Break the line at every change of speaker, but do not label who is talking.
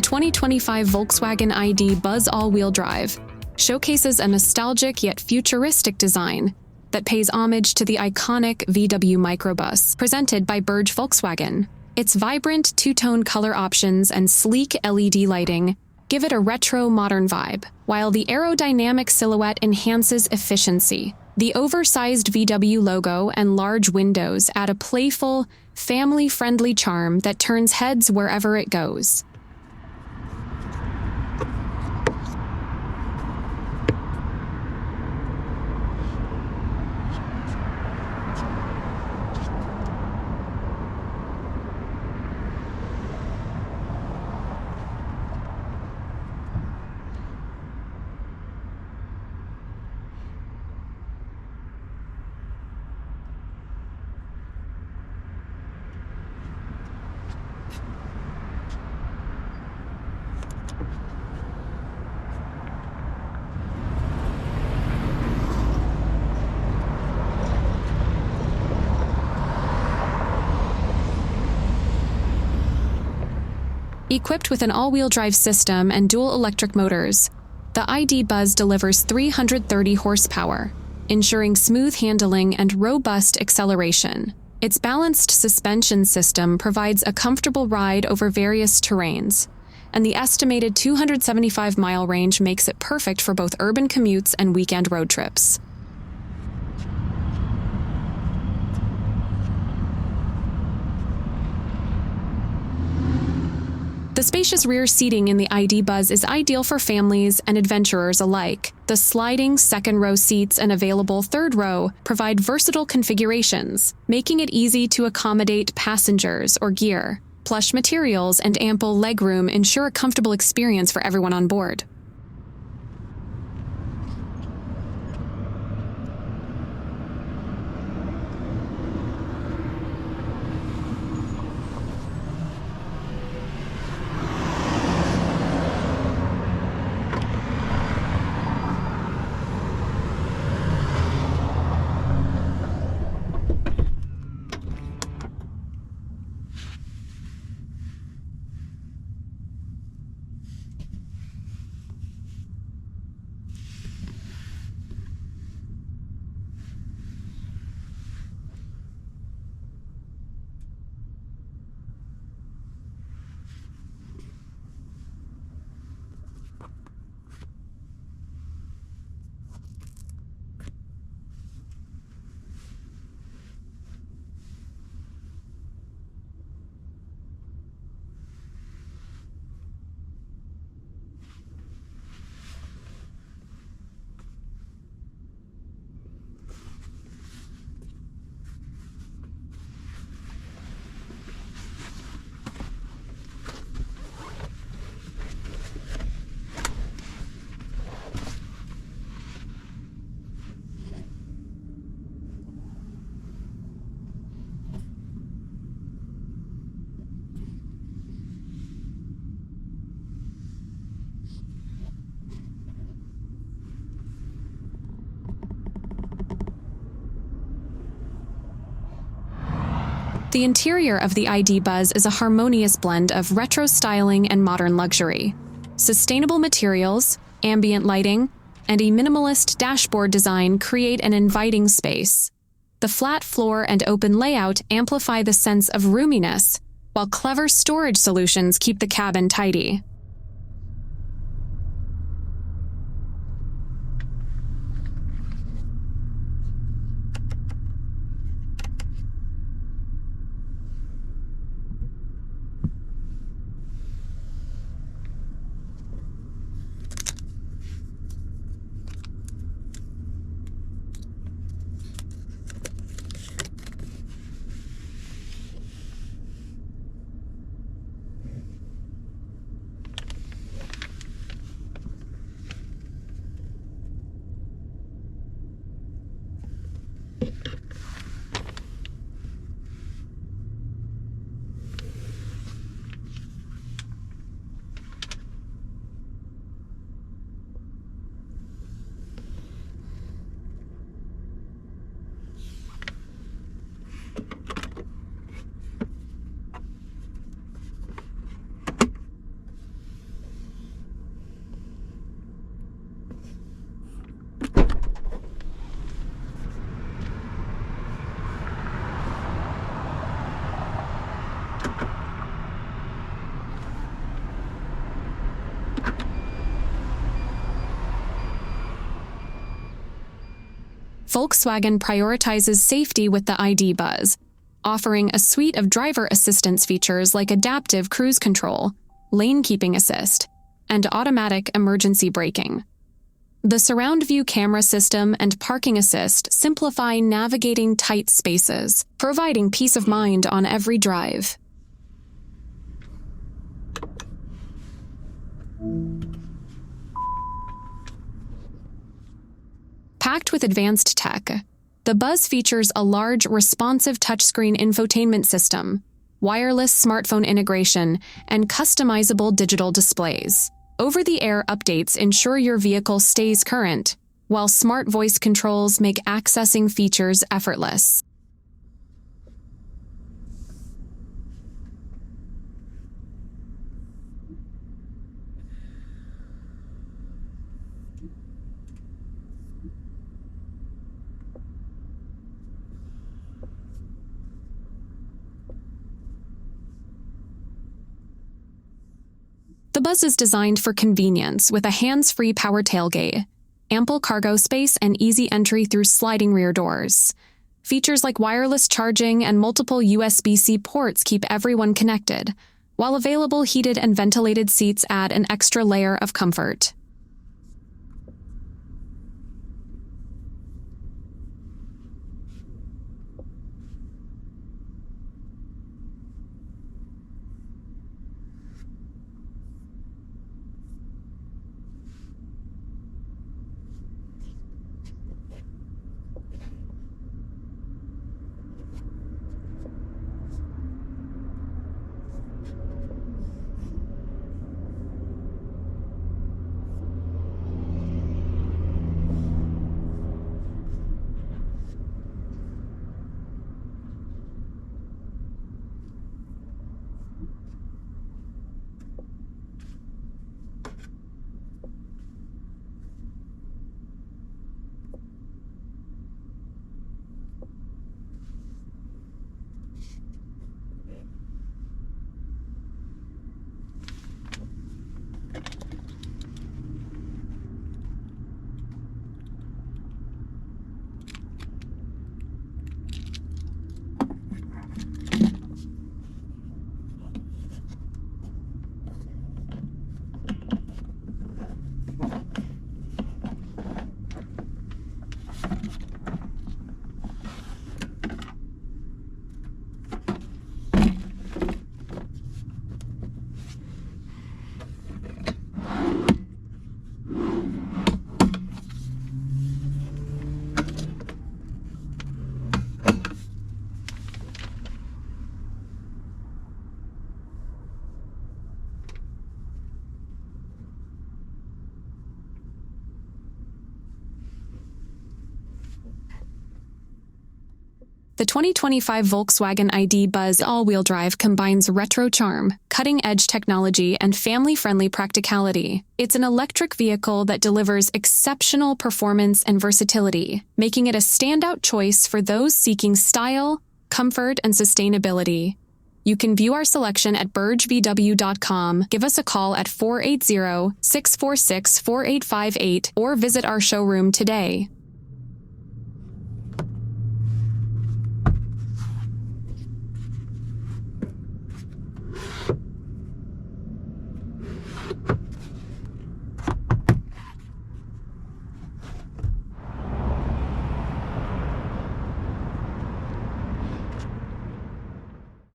2025 Volkswagen ID.Buzz all-wheel drive showcases a nostalgic yet futuristic design that pays homage to the iconic VW Microbus presented by Berge Volkswagen. Its vibrant two-tone color options and sleek LED lighting give it a retro modern vibe, while the aerodynamic silhouette enhances efficiency. The oversized VW logo and large windows add a playful, family-friendly charm that turns heads wherever it goes. Equipped with an all-wheel drive system and dual electric motors, the ID.Buzz delivers 330 horsepower, ensuring smooth handling and robust acceleration. Its balanced suspension system provides a comfortable ride over various terrains, and the estimated 275-mile range makes it perfect for both urban commutes and weekend road trips. The spacious rear seating in the ID.Buzz is ideal for families and adventurers alike. The sliding second-row seats and available third row provide versatile configurations, making it easy to accommodate passengers or gear. Plush materials and ample legroom ensure a comfortable experience for everyone on board. The interior of the ID.Buzz is a harmonious blend of retro styling and modern luxury. Sustainable materials, ambient lighting, and a minimalist dashboard design create an inviting space. The flat floor and open layout amplify the sense of roominess, while clever storage solutions keep the cabin tidy. Volkswagen prioritizes safety with the ID.Buzz, offering a suite of driver assistance features like adaptive cruise control, lane keeping assist, and automatic emergency braking. The surround view camera system and parking assist simplify navigating tight spaces, providing peace of mind on every drive. Packed with advanced tech, the Buzz features a large, responsive touchscreen infotainment system, wireless smartphone integration, and customizable digital displays. Over-the-air updates ensure your vehicle stays current, while smart voice controls make accessing features effortless. The Buzz is designed for convenience with a hands-free power tailgate, ample cargo space, and easy entry through sliding rear doors. Features like wireless charging and multiple USB-C ports keep everyone connected, while available heated and ventilated seats add an extra layer of comfort. The 2025 Volkswagen ID.Buzz all-wheel drive combines retro charm, cutting-edge technology, and family-friendly practicality. It's an electric vehicle that delivers exceptional performance and versatility, making it a standout choice for those seeking style, comfort, and sustainability. You can view our selection at bergevw.com, give us a call at 480-646-4858, or visit our showroom today.